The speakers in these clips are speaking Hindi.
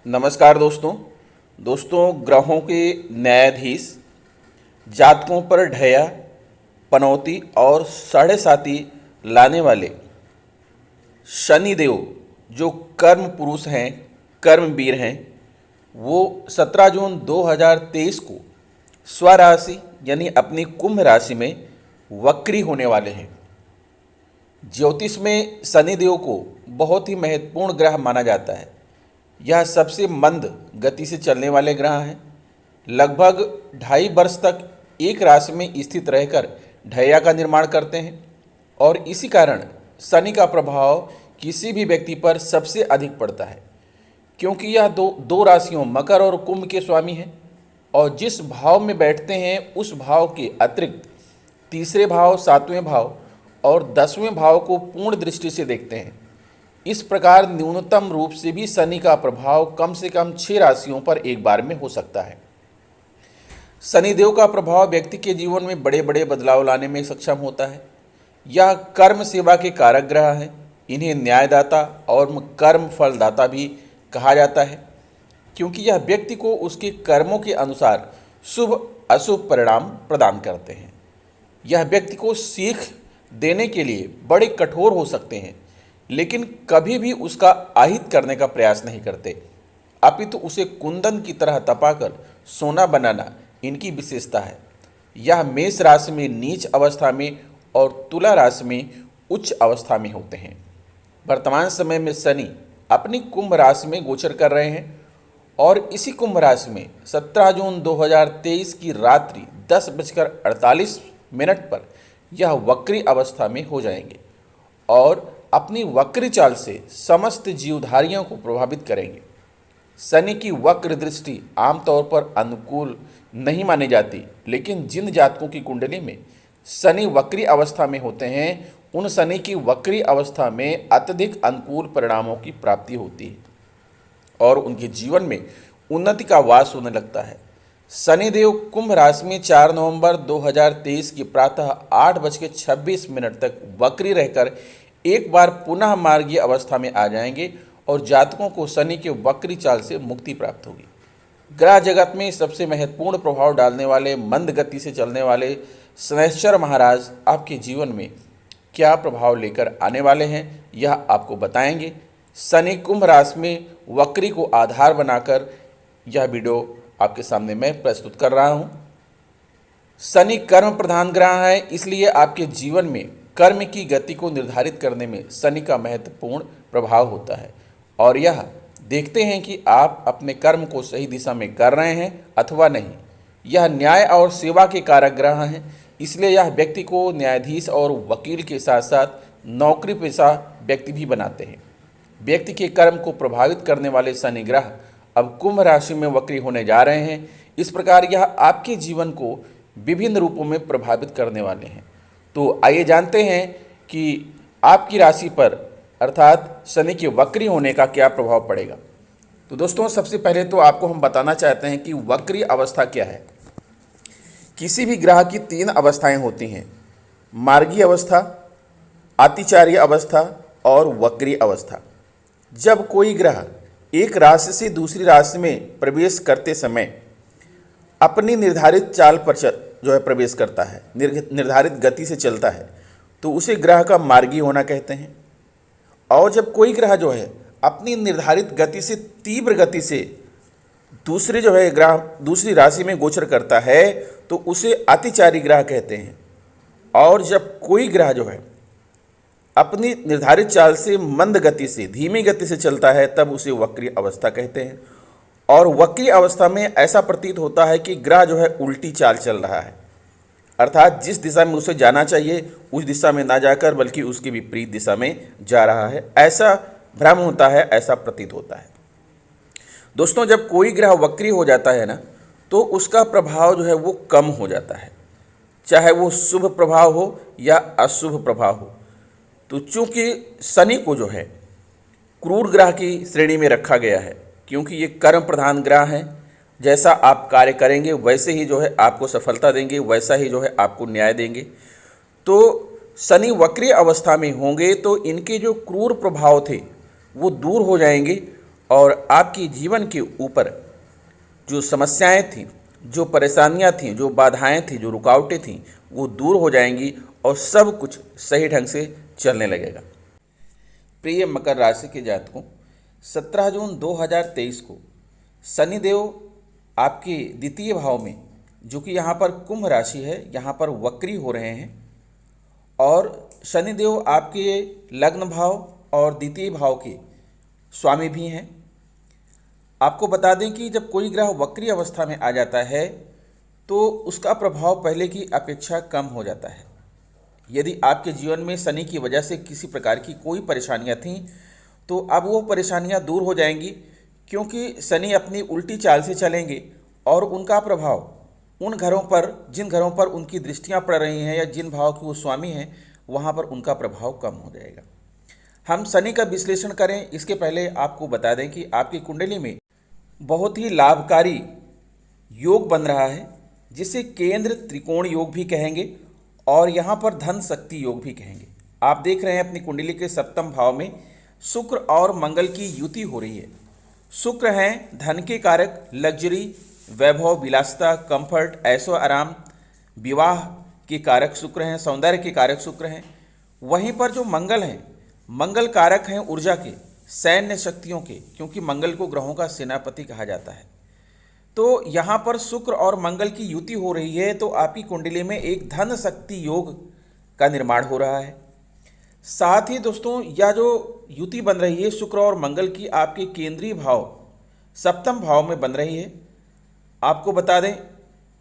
नमस्कार दोस्तों ग्रहों के न्यायाधीश जातकों पर ढया पनौती और साढ़े साती लाने वाले शनिदेव जो कर्म पुरुष हैं, कर्मवीर हैं, वो 17 जून 2023 को स्वराशि यानी अपनी कुंभ राशि में वक्री होने वाले हैं। ज्योतिष में शनिदेव को बहुत ही महत्वपूर्ण ग्रह माना जाता है। यह सबसे मंद गति से चलने वाले ग्रह हैं। लगभग 2.5 वर्ष तक एक राशि में स्थित रहकर ढैया का निर्माण करते हैं और इसी कारण शनि का प्रभाव किसी भी व्यक्ति पर सबसे अधिक पड़ता है, क्योंकि यह दो राशियों मकर और कुंभ के स्वामी हैं और जिस भाव में बैठते हैं उस भाव के अतिरिक्त तीसरे भाव, 7वें भाव और 10वें भाव को पूर्ण दृष्टि से देखते हैं। इस प्रकार न्यूनतम रूप से भी शनि का प्रभाव कम से कम 6 राशियों पर एक बार में हो सकता है। शनिदेव का प्रभाव व्यक्ति के जीवन में बड़े बड़े बदलाव लाने में सक्षम होता है। यह कर्म सेवा के कारक ग्रह हैं। इन्हें न्यायदाता और कर्म फलदाता भी कहा जाता है, क्योंकि यह व्यक्ति को उसके कर्मों के अनुसार शुभ अशुभ परिणाम प्रदान करते हैं। यह व्यक्ति को सीख देने के लिए बड़े कठोर हो सकते हैं, लेकिन कभी भी उसका आहित करने का प्रयास नहीं करते, अपितु उसे कुंदन की तरह तपाकर सोना बनाना इनकी विशेषता है। यह मेष राशि में नीच अवस्था में और तुला राशि में उच्च अवस्था में होते हैं। वर्तमान समय में शनि अपनी कुंभ राशि में गोचर कर रहे हैं और इसी कुंभ राशि में 17 जून 2023 की रात्रि 10:48 पर यह वक्री अवस्था में हो जाएंगे और अपनी वक्री चाल से समस्त जीवधारियों को प्रभावित करेंगे। शनि की वक्र दृष्टि आमतौर पर अनुकूल नहीं मानी जाती, लेकिन जिन जातकों की कुंडली में शनि वक्री अवस्था में होते हैं, उन शनि की वक्री अवस्था में अत्यधिक अनुकूल परिणामों की प्राप्ति होती है और उनके जीवन में उन्नति का वास होने लगता है। शनिदेव कुंभ राशि में 4 नवंबर 2023 की प्रातः 8:26 तक वक्री रहकर एक बार पुनः मार्गीय अवस्था में आ जाएंगे और जातकों को शनि के वक्री चाल से मुक्ति प्राप्त होगी। ग्रह जगत में सबसे महत्वपूर्ण प्रभाव डालने वाले मंद गति से चलने वाले शनैश्चर महाराज आपके जीवन में क्या प्रभाव लेकर आने वाले हैं, यह आपको बताएंगे। शनि कुंभ राशि में वक्री को आधार बनाकर यह वीडियो आपके सामने मैं प्रस्तुत कर रहा हूं। शनि कर्म प्रधान ग्रह है, इसलिए आपके जीवन में कर्म की गति को निर्धारित करने में शनि का महत्वपूर्ण प्रभाव होता है और यह देखते हैं कि आप अपने कर्म को सही दिशा में कर रहे हैं अथवा नहीं। यह न्याय और सेवा के कारक ग्रह हैं, इसलिए यह व्यक्ति को न्यायाधीश और वकील के साथ साथ नौकरी पेशा व्यक्ति भी बनाते हैं। व्यक्ति के कर्म को प्रभावित करने वाले शनि ग्रह अब कुंभ राशि में वक्री होने जा रहे हैं। इस प्रकार यह आपके जीवन को विभिन्न रूपों में प्रभावित करने वाले हैं। तो आइए जानते हैं कि आपकी राशि पर अर्थात शनि के वक्री होने का क्या प्रभाव पड़ेगा। तो दोस्तों, सबसे पहले तो आपको हम बताना चाहते हैं कि वक्री अवस्था क्या है। किसी भी ग्रह की 3 अवस्थाएं होती हैं: मार्गीय अवस्था, अतिचार्य अवस्था और वक्री अवस्था। जब कोई ग्रह एक राशि से दूसरी राशि में प्रवेश करते समय अपनी निर्धारित चाल पर प्रवेश करता है, निर्धारित गति से चलता है, तो उसे ग्रह का मार्गीय होना कहते हैं। और जब कोई ग्रह अपनी निर्धारित गति से तीव्र गति से दूसरी राशि में गोचर करता है, तो उसे अतिचारी ग्रह कहते हैं। और जब कोई ग्रह अपनी निर्धारित चाल से मंद गति से, धीमी गति से चलता है, तब उसे वक्री अवस्था कहते हैं। और वक्री अवस्था में ऐसा प्रतीत होता है कि ग्रह उल्टी चाल चल रहा है, अर्थात जिस दिशा में उसे जाना चाहिए उस दिशा में ना जाकर बल्कि उसके विपरीत दिशा में जा रहा है, ऐसा भ्रम होता है, ऐसा प्रतीत होता है। दोस्तों, जब कोई ग्रह वक्री हो जाता है ना, तो उसका प्रभाव वो कम हो जाता है, चाहे वो शुभ प्रभाव हो या अशुभ प्रभाव हो। तो चूंकि शनि को क्रूर ग्रह की श्रेणी में रखा गया है, क्योंकि ये कर्म प्रधान ग्रह हैं। जैसा आप कार्य करेंगे वैसे ही आपको सफलता देंगे, वैसा ही आपको न्याय देंगे। तो शनि वक्री अवस्था में होंगे तो इनके जो क्रूर प्रभाव थे वो दूर हो जाएंगे और आपकी जीवन के ऊपर जो समस्याएं थीं, जो परेशानियां थीं, जो बाधाएं थीं, जो रुकावटें थीं, वो दूर हो जाएंगी और सब कुछ सही ढंग से चलने लगेगा। प्रिय मकर राशि के जातकों, 17 जून 2023 को शनिदेव आपके द्वितीय भाव में, जो कि यहाँ पर कुंभ राशि है, यहाँ पर वक्री हो रहे हैं और शनिदेव आपके लग्न भाव और द्वितीय भाव के स्वामी भी हैं। आपको बता दें कि जब कोई ग्रह वक्री अवस्था में आ जाता है तो उसका प्रभाव पहले की अपेक्षा कम हो जाता है। यदि आपके जीवन में शनि की वजह से किसी प्रकार की कोई परेशानियां थीं तो अब वो परेशानियां दूर हो जाएंगी, क्योंकि शनि अपनी उल्टी चाल से चलेंगे और उनका प्रभाव उन घरों पर, जिन घरों पर उनकी दृष्टियां पड़ रही हैं या जिन भाव के वो स्वामी हैं, वहाँ पर उनका प्रभाव कम हो जाएगा। हम शनि का विश्लेषण करें इसके पहले आपको बता दें कि आपकी कुंडली में बहुत ही लाभकारी योग बन रहा है, जिसे केंद्र त्रिकोण योग भी कहेंगे और यहाँ पर धन शक्ति योग भी कहेंगे। आप देख रहे हैं अपनी कुंडली के सप्तम भाव में शुक्र और मंगल की युति हो रही है। शुक्र हैं धन के कारक, लग्जरी, वैभव, विलासिता, कंफर्ट, ऐशो आराम, विवाह के कारक शुक्र हैं, सौंदर्य के कारक शुक्र हैं। वहीं पर जो मंगल हैं, मंगल कारक हैं ऊर्जा के, सैन्य शक्तियों के, क्योंकि मंगल को ग्रहों का सेनापति कहा जाता है। तो यहाँ पर शुक्र और मंगल की युति हो रही है, तो आपकी कुंडली में एक धन शक्ति योग का निर्माण हो रहा है। साथ ही दोस्तों, यह जो युति बन रही है शुक्र और मंगल की, आपके केंद्रीय भाव सप्तम भाव में बन रही है। आपको बता दें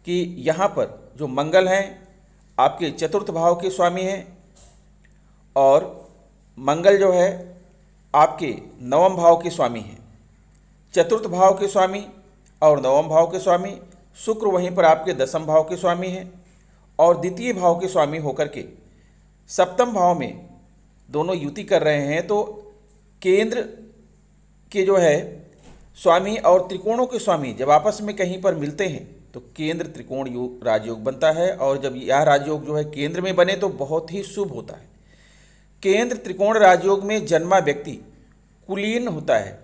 कि यहाँ पर जो मंगल हैं आपके चतुर्थ भाव के स्वामी हैं और मंगल जो है आपके नवम भाव के स्वामी हैं। चतुर्थ भाव के स्वामी और नवम भाव के स्वामी शुक्र वहीं पर आपके दसम भाव के स्वामी हैं और द्वितीय भाव के स्वामी होकर के सप्तम भाव में दोनों युति कर रहे हैं। तो केंद्र के जो है स्वामी और त्रिकोणों के स्वामी जब आपस में कहीं पर मिलते हैं तो केंद्र त्रिकोण योग राजयोग बनता है, और जब यह राजयोग जो है केंद्र में बने तो बहुत ही शुभ होता है। केंद्र त्रिकोण राजयोग में जन्मा व्यक्ति कुलीन होता है,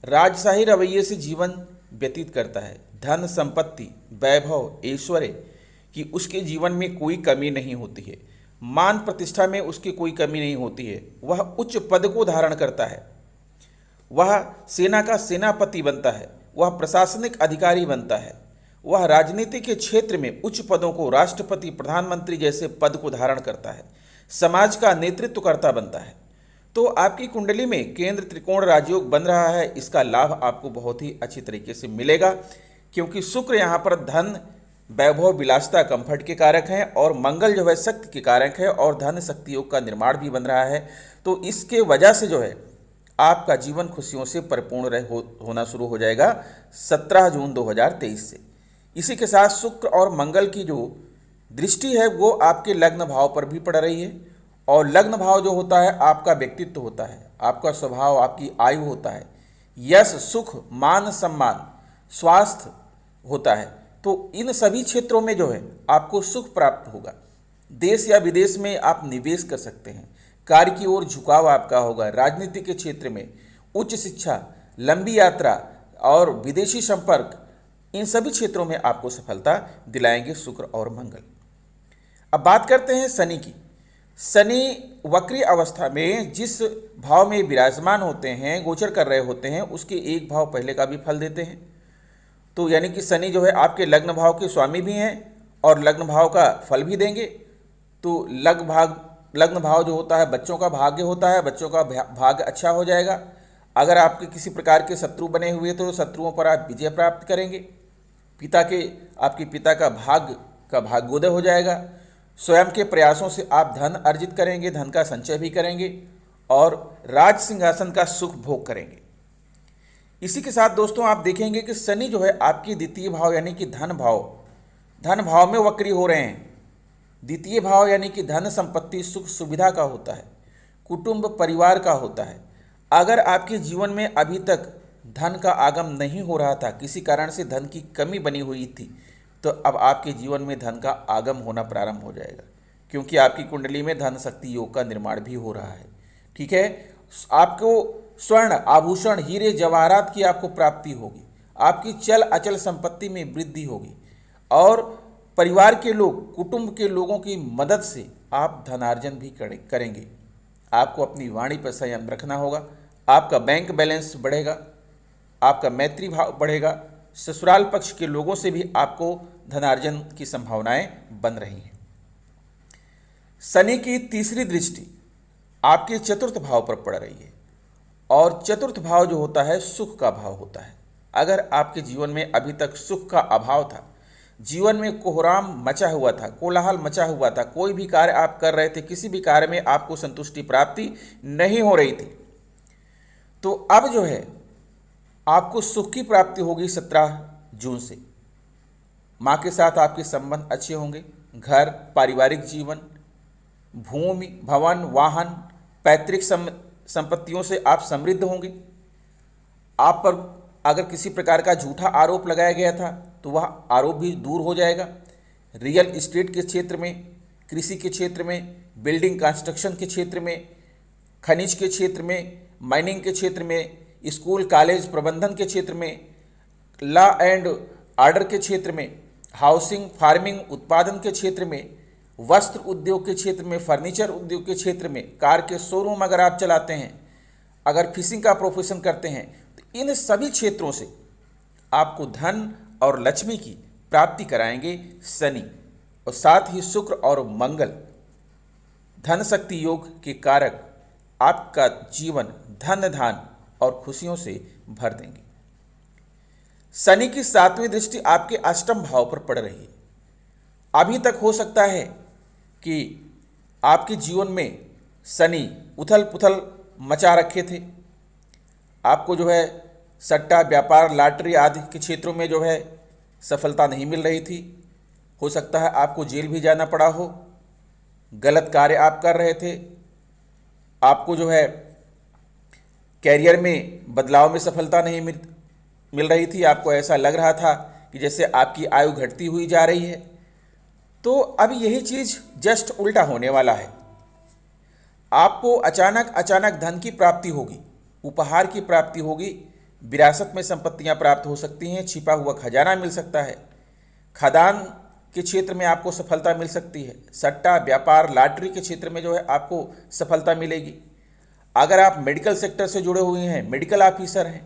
राजशाही रवैये से जीवन व्यतीत करता है, धन संपत्ति, वैभव, ऐश्वर्य की उसके जीवन में कोई कमी नहीं होती है, मान प्रतिष्ठा में उसकी कोई कमी नहीं होती है, वह उच्च पद को धारण करता है, वह सेना का सेनापति बनता है, वह प्रशासनिक अधिकारी बनता है, वह राजनीति के क्षेत्र में उच्च पदों को, राष्ट्रपति, प्रधानमंत्री जैसे पद को धारण करता है, समाज का नेतृत्वकर्ता बनता है। तो आपकी कुंडली में केंद्र त्रिकोण राजयोग बन रहा है, इसका लाभ आपको बहुत ही अच्छी तरीके से मिलेगा, क्योंकि शुक्र यहाँ पर धन, वैभव, विलासिता, कंफर्ट के कारक हैं और मंगल जो है शक्ति के कारक है और धन शक्ति योग का निर्माण भी बन रहा है। तो इसके वजह से जो है आपका जीवन खुशियों से परिपूर्ण होना शुरू हो जाएगा 17 जून 2023 से। इसी के साथ शुक्र और मंगल की जो दृष्टि है वो आपके लग्न भाव पर भी पड़ रही है, और लग्न भाव जो होता है आपका व्यक्तित्व होता है, आपका स्वभाव, आपकी आयु होता है, यश, सुख, मान, सम्मान, स्वास्थ्य होता है। तो इन सभी क्षेत्रों में जो है आपको सुख प्राप्त होगा। देश या विदेश में आप निवेश कर सकते हैं, कार्य की ओर झुकाव आपका होगा, राजनीति के क्षेत्र में उच्च शिक्षा, लंबी यात्रा और विदेशी संपर्क, इन सभी क्षेत्रों में आपको सफलता दिलाएंगे शुक्र और मंगल। अब बात करते हैं शनि की। शनि वक्री अवस्था में जिस भाव में विराजमान होते हैं, गोचर कर रहे होते हैं, उसके एक भाव पहले का भी फल देते हैं। तो यानी कि शनि जो है आपके लग्न भाव के स्वामी भी हैं और लग्न भाव का फल भी देंगे। तो लग्न भाव जो होता है बच्चों का भाग्य होता है, बच्चों का भाग्य अच्छा हो जाएगा। अगर आपके किसी प्रकार के शत्रु बने हुए तो शत्रुओं पर आप विजय प्राप्त करेंगे। आपके पिता का भाग्योदय हो जाएगा। स्वयं के प्रयासों से आप धन अर्जित करेंगे, धन का संचय भी करेंगे और राज सिंहासन का सुख भोग करेंगे। इसी के साथ दोस्तों आप देखेंगे कि शनि जो है आपकी द्वितीय भाव यानी कि धन भाव में वक्री हो रहे हैं। द्वितीय भाव यानी कि धन, संपत्ति, सुख सुविधा का होता है, कुटुंब परिवार का होता है। अगर आपके जीवन में अभी तक धन का आगम नहीं हो रहा था, किसी कारण से धन की कमी बनी हुई थी, तो अब आपके जीवन में धन का आगम होना प्रारंभ हो जाएगा, क्योंकि आपकी कुंडली में धन शक्ति योग का निर्माण भी हो रहा है। ठीक है, आपको स्वर्ण आभूषण हीरे जवाहरात की आपको प्राप्ति होगी। आपकी चल अचल संपत्ति में वृद्धि होगी और परिवार के लोग, कुटुंब के लोगों की मदद से आप धनार्जन भी करेंगे। आपको अपनी वाणी पर संयम रखना होगा। आपका बैंक बैलेंस बढ़ेगा, आपका मैत्री भाव बढ़ेगा। ससुराल पक्ष के लोगों से भी आपको धनार्जन की संभावनाएं बन रही हैं। शनि की तीसरी दृष्टि आपके चतुर्थ भाव पर पड़ रही है और चतुर्थ भाव जो होता है सुख का भाव होता है। अगर आपके जीवन में अभी तक सुख का अभाव था, जीवन में कोहराम मचा हुआ था, कोलाहल मचा हुआ था, कोई भी कार्य आप कर रहे थे, किसी भी कार्य में आपको संतुष्टि प्राप्ति नहीं हो रही थी, तो अब जो है आपको सुख की प्राप्ति होगी 17 जून से। माँ के साथ आपके संबंध अच्छे होंगे। घर, पारिवारिक जीवन, भूमि, भवन, वाहन, पैतृक संपत्तियों से आप समृद्ध होंगे। आप पर अगर किसी प्रकार का झूठा आरोप लगाया गया था तो वह आरोप भी दूर हो जाएगा। रियल एस्टेट के क्षेत्र में, कृषि के क्षेत्र में, बिल्डिंग कंस्ट्रक्शन के क्षेत्र में, खनिज के क्षेत्र में, माइनिंग के क्षेत्र में, स्कूल कॉलेज प्रबंधन के क्षेत्र में, लॉ एंड ऑर्डर के क्षेत्र में, हाउसिंग, फार्मिंग, उत्पादन के क्षेत्र में, वस्त्र उद्योग के क्षेत्र में, फर्नीचर उद्योग के क्षेत्र में, कार के शोरूम अगर आप चलाते हैं, अगर फिशिंग का प्रोफेशन करते हैं, तो इन सभी क्षेत्रों से आपको धन और लक्ष्मी की प्राप्ति कराएंगे शनि। और साथ ही शुक्र और मंगल धन शक्ति योग के कारक आपका जीवन धन धान और खुशियों से भर देंगे। शनि की 7वीं दृष्टि आपके अष्टम भाव पर पड़ रही है। अभी तक हो सकता है कि आपके जीवन में शनि उथल पुथल मचा रखे थे। आपको जो है सट्टा, व्यापार, लॉटरी आदि के क्षेत्रों में जो है सफलता नहीं मिल रही थी। हो सकता है आपको जेल भी जाना पड़ा हो। गलत कार्य आप कर रहे थे। आपको जो है कैरियर में बदलाव में सफलता नहीं मिल रही थी। आपको ऐसा लग रहा था कि जैसे आपकी आयु घटती हुई जा रही है। तो अब यही चीज़ जस्ट उल्टा होने वाला है। आपको अचानक धन की प्राप्ति होगी, उपहार की प्राप्ति होगी, विरासत में संपत्तियां प्राप्त हो सकती हैं, छिपा हुआ खजाना मिल सकता है, खदान के क्षेत्र में आपको सफलता मिल सकती है, सट्टा, व्यापार, लॉटरी के क्षेत्र में जो है आपको सफलता मिलेगी। अगर आप मेडिकल सेक्टर से जुड़े हुए हैं, मेडिकल ऑफिसर हैं,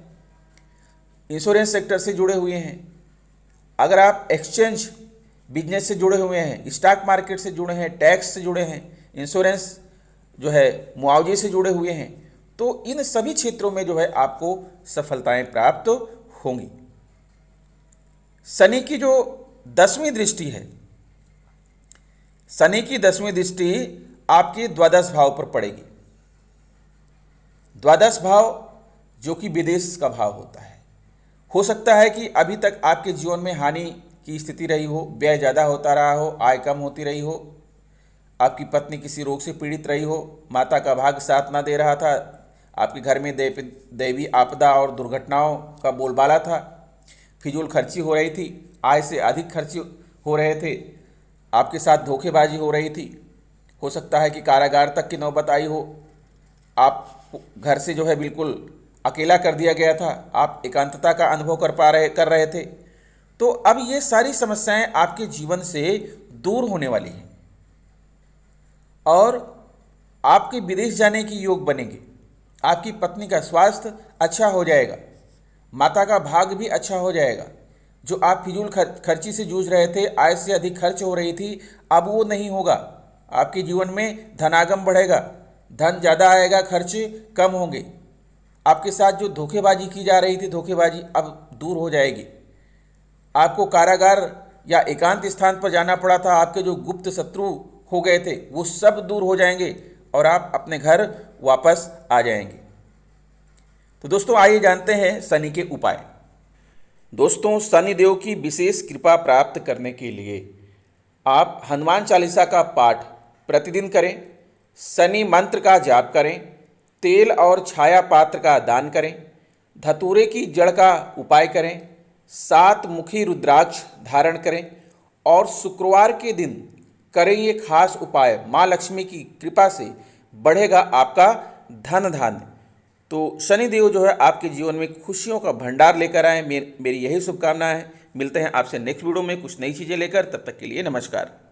इंश्योरेंस सेक्टर से जुड़े हुए हैं, अगर आप एक्सचेंज बिजनेस से जुड़े हुए हैं, स्टॉक मार्केट से जुड़े हैं, टैक्स से जुड़े हैं, इंश्योरेंस जो है मुआवजे से जुड़े हुए हैं, तो इन सभी क्षेत्रों में जो है आपको सफलताएं प्राप्त होंगी। शनि की जो 10वीं दृष्टि है, शनि की 10वीं दृष्टि आपके द्वादश भाव पर पड़ेगी। द्वादश भाव जो कि विदेश का भाव होता है। हो सकता है कि अभी तक आपके जीवन में हानि की स्थिति रही हो, व्यय ज़्यादा होता रहा हो, आय कम होती रही हो, आपकी पत्नी किसी रोग से पीड़ित रही हो, माता का भाग्य साथ ना दे रहा था, आपके घर में दैवी आपदा और दुर्घटनाओं का बोलबाला था, फिजूल खर्ची हो रही थी, आय से अधिक खर्च हो रहे थे, आपके साथ धोखेबाजी हो रही थी। हो सकता है कि कारागार तक की नौबत आई हो, आप घर से जो है बिल्कुल अकेला कर दिया गया था, आप एकांतता का अनुभव कर रहे थे। तो अब ये सारी समस्याएं आपके जीवन से दूर होने वाली हैं और आपके विदेश जाने की योग बनेंगे। आपकी पत्नी का स्वास्थ्य अच्छा हो जाएगा, माता का भाग्य भी अच्छा हो जाएगा। जो आप फिजूल खर्ची से जूझ रहे थे, आय से अधिक खर्च हो रही थी, अब वो नहीं होगा। आपके जीवन में धनागम बढ़ेगा, धन ज़्यादा आएगा, खर्च कम होंगे। आपके साथ जो धोखेबाजी की जा रही थी, धोखेबाजी अब दूर हो जाएगी। आपको कारागार या एकांत स्थान पर जाना पड़ा था, आपके जो गुप्त शत्रु हो गए थे वो सब दूर हो जाएंगे और आप अपने घर वापस आ जाएंगे। तो दोस्तों आइए जानते हैं शनि के उपाय। दोस्तों, शनि देव की विशेष कृपा प्राप्त करने के लिए आप हनुमान चालीसा का पाठ प्रतिदिन करें, शनि मंत्र का जाप करें, तेल और छाया पात्र का दान करें, धतूरे की जड़ का उपाय करें, 7 मुखी रुद्राक्ष धारण करें और शुक्रवार के दिन करें ये खास उपाय। माँ लक्ष्मी की कृपा से बढ़ेगा आपका धन धान्य तो शनिदेव जो है आपके जीवन में खुशियों का भंडार लेकर आए, मेरी यही शुभकामना है। मिलते हैं आपसे नेक्स्ट वीडियो में कुछ नई चीज़ें लेकर, तब तक के लिए नमस्कार।